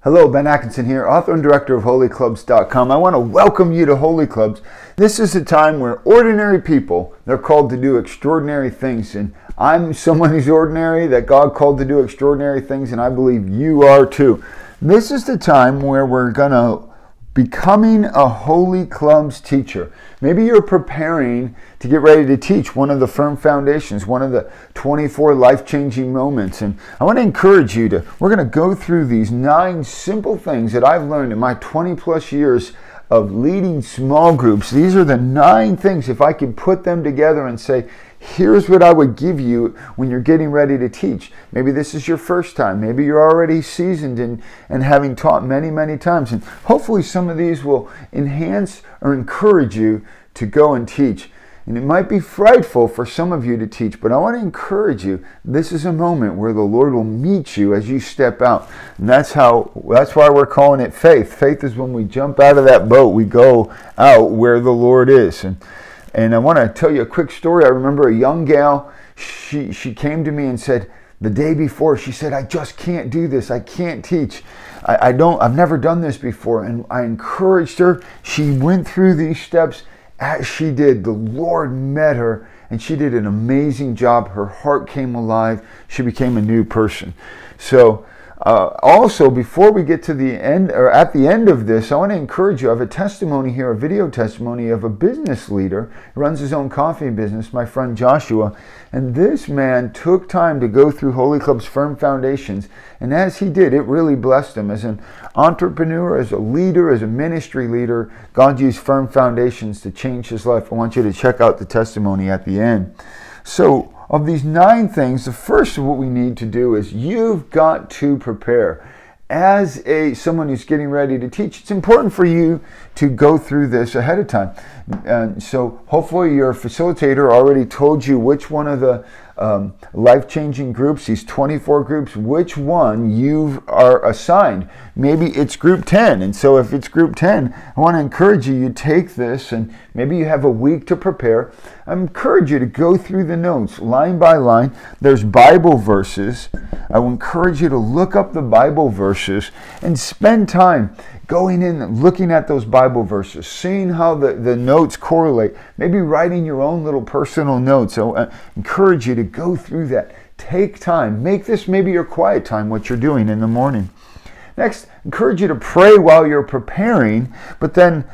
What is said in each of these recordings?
Hello, Ben Atkinson here, author and director of holyclubs.com. I want to welcome you to Holy Clubs. This is a time where ordinary people, they're called to do extraordinary things. And I'm someone who's ordinary, that God called to do extraordinary things, and I believe you are too. This is the time where we're going to becoming a Holy Clubs teacher. Maybe you're preparing to get ready to teach one of the firm foundations, one of the 24 life-changing moments. And I want to encourage you we're going to go through these 9 simple things that I've learned in my 20 plus years of leading small groups. These are the 9 things, if I could put them together and say, here's what I would give you when you're getting ready to teach. Maybe this is your first time. Maybe you're already seasoned and having taught many, many times. And hopefully some of these will enhance or encourage you to go and teach. And it might be frightful for some of you to teach, but I want to encourage you. This is a moment where the Lord will meet you as you step out. And that's why we're calling it faith. Faith is when we jump out of that boat, we go out where the Lord is. And I want to tell you a quick story. I remember a young gal, she came to me and said, the day before, she said, I just can't do this. I can't teach. I've never done this before. And I encouraged her. She went through these steps. As she did, the Lord met her and she did an amazing job. Her heart came alive. She became a new person. So also, before we get to the end, or at the end of this, I want to encourage you. I have a testimony here, a video testimony of a business leader who runs his own coffee business, my friend Joshua. And this man took time to go through Holy Club's firm foundations. And as he did, it really blessed him. As an entrepreneur, as a leader, as a ministry leader, God used firm foundations to change his life. I want you to check out the testimony at the end. So, of these 9 things, the first of what we need to do is you've got to prepare. As someone who's getting ready to teach, it's important for you to go through this ahead of time. So hopefully your facilitator already told you which one of the life-changing groups, these 24 groups, which one you are assigned. Maybe it's group 10. And so if it's group 10, I want to encourage you take this, and maybe you have a week to prepare. I encourage you to go through the notes line by line. There's Bible verses. I will encourage you to look up the Bible verses and spend time going in and looking at those Bible verses, seeing how the notes correlate, maybe writing your own little personal notes. So I encourage you to go through that. Take time. Make this maybe your quiet time, what you're doing in the morning. Next, encourage you to pray while you're preparing, but then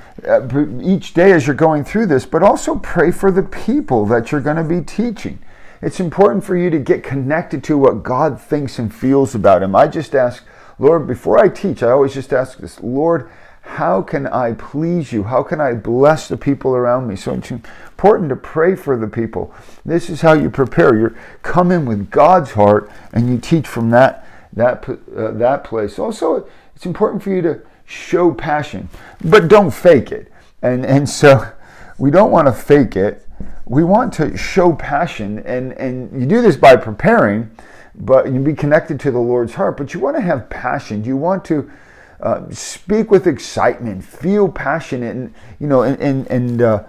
each day as you're going through this, but also pray for the people that you're going to be teaching. It's important for you to get connected to what God thinks and feels about him. I just ask, Lord, before I teach, I always just ask this, Lord, how can I please you? How can I bless the people around me? So it's important to pray for the people. This is how you prepare. You come in with God's heart and you teach from that place. Also, it's important for you to show passion, but don't fake it. And so we don't want to fake it. We want to show passion, and you do this by preparing, but you be connected to the Lord's heart. But you want to have passion. You want to speak with excitement, feel passionate, and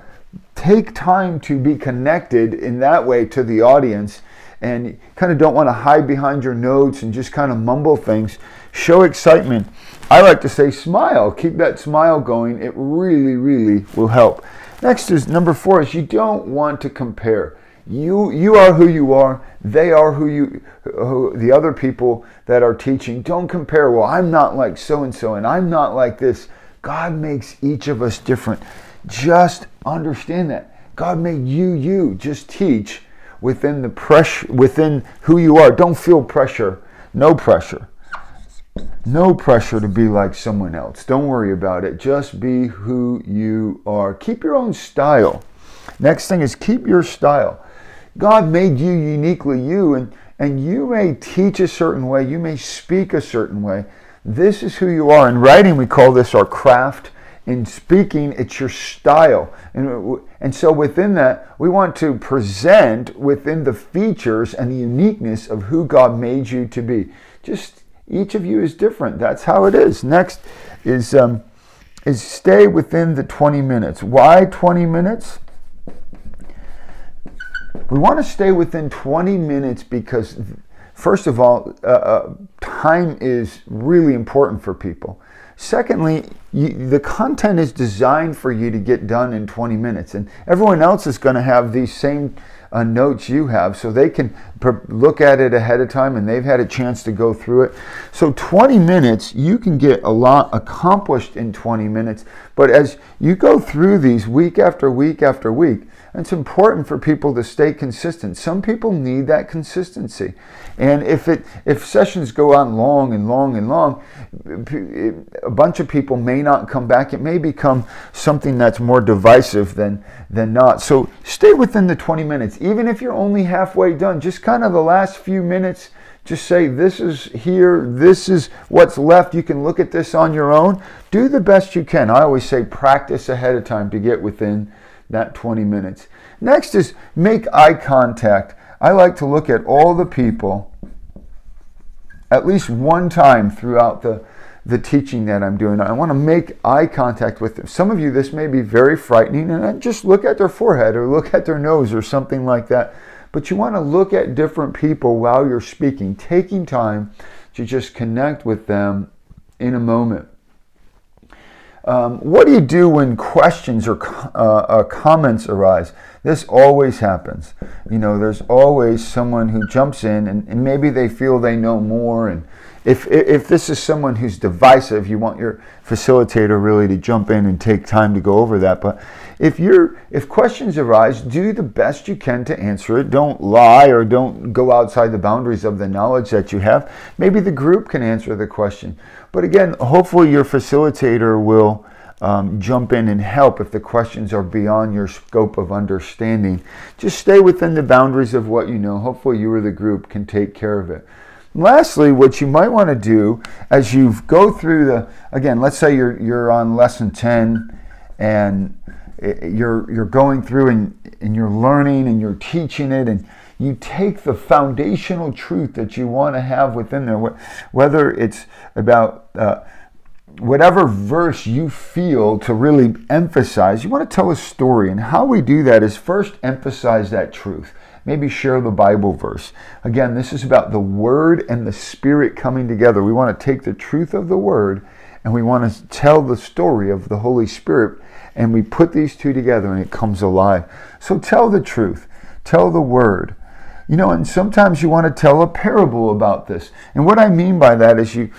take time to be connected in that way to the audience. And you kind of don't want to hide behind your notes and just kind of mumble things. Show excitement. I like to say smile. Keep that smile going. It really, really will help. Next is number 4 is you don't want to compare. You are who you are. They are who the other people that are teaching. Don't compare. Well, I'm not like so-and-so and I'm not like this. God makes each of us different. Just understand that. God made you. Just teach within the pressure, within who you are. Don't feel pressure. No pressure. No pressure to be like someone else. Don't worry about it. Just be who you are. Keep your own style. Next thing is keep your style. God made you uniquely you, and you may teach a certain way. You may speak a certain way. This is who you are. In writing, we call this our craft. In speaking, it's your style. And so within that, we want to present within the features and the uniqueness of who God made you to be. Just each of you is different. That's how it is. Next is stay within the 20 minutes. Why 20 minutes? We want to stay within 20 minutes because, first of all, time is really important for people. Secondly, the content is designed for you to get done in 20 minutes, and everyone else is going to have these same notes you have, so they can look at it ahead of time and they've had a chance to go through it. So 20 minutes, you can get a lot accomplished in 20 minutes, but as you go through these week after week after week, it's important for people to stay consistent. Some people need that consistency. And if sessions go on long and long and long, a bunch of people may not come back. It may become something that's more divisive than not. So stay within the 20 minutes. Even if you're only halfway done, just kind of the last few minutes, just say, this is here, this is what's left. You can look at this on your own. Do the best you can. I always say practice ahead of time to get within that 20 minutes. Next is make eye contact. I like to look at all the people at least one time throughout the teaching that I'm doing. I want to make eye contact with them. Some of you, this may be very frightening, and just look at their forehead or look at their nose or something like that. But you want to look at different people while you're speaking, taking time to just connect with them in a moment. What do you do when questions or comments arise? This always happens. You know, there's always someone who jumps in and maybe they feel they know more. And if this is someone who's divisive, you want your facilitator really to jump in and take time to go over that. But if questions arise, do the best you can to answer it. Don't lie or don't go outside the boundaries of the knowledge that you have. Maybe the group can answer the question. But again, hopefully your facilitator will jump in and help if the questions are beyond your scope of understanding. Just stay within the boundaries of what you know. Hopefully you or the group can take care of it. Lastly, what you might want to do as you go through again, let's say you're on lesson 10 and you're going through and you're learning and you're teaching it, and you take the foundational truth that you want to have within there, whether it's about whatever verse you feel to really emphasize. You want to tell a story, and how we do that is first emphasize that truth. Maybe share the Bible verse. Again, this is about the Word and the Spirit coming together. We want to take the truth of the Word and we want to tell the story of the Holy Spirit, and we put these two together and it comes alive. So tell the truth. Tell the Word. You know, and sometimes you want to tell a parable about this. And what I mean by that is you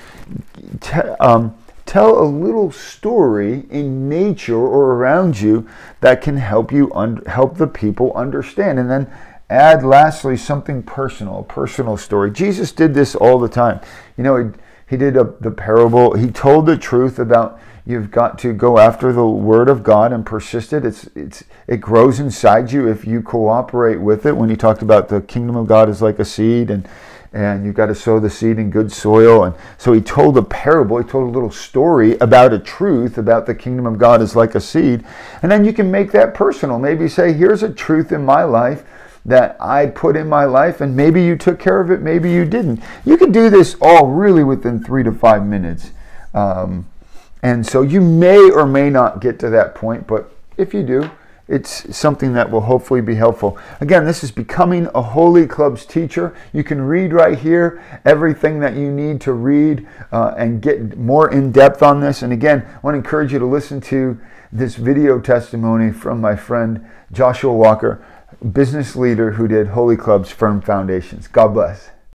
tell a little story in nature or around you that can help you help the people understand. And then add lastly something personal, a personal story. Jesus did this all the time. You know, he did the parable. He told the truth about you've got to go after the Word of God and persist it. It grows inside you if you cooperate with it. When he talked about the kingdom of God is like a seed, and you've got to sow the seed in good soil. And so he told a parable. He told a little story about a truth about the kingdom of God is like a seed. And then you can make that personal. Maybe say, here's a truth in my life that I put in my life, and maybe you took care of it, maybe you didn't. You can do this all really within 3 to 5 minutes. And so you may or may not get to that point, but if you do, it's something that will hopefully be helpful. Again, this is Becoming a Holy Clubs Teacher. You can read right here everything that you need to read and get more in depth on this. And again, I want to encourage you to listen to this video testimony from my friend Joshua Walker, business leader who did Holy Clubs Firm Foundations. God bless.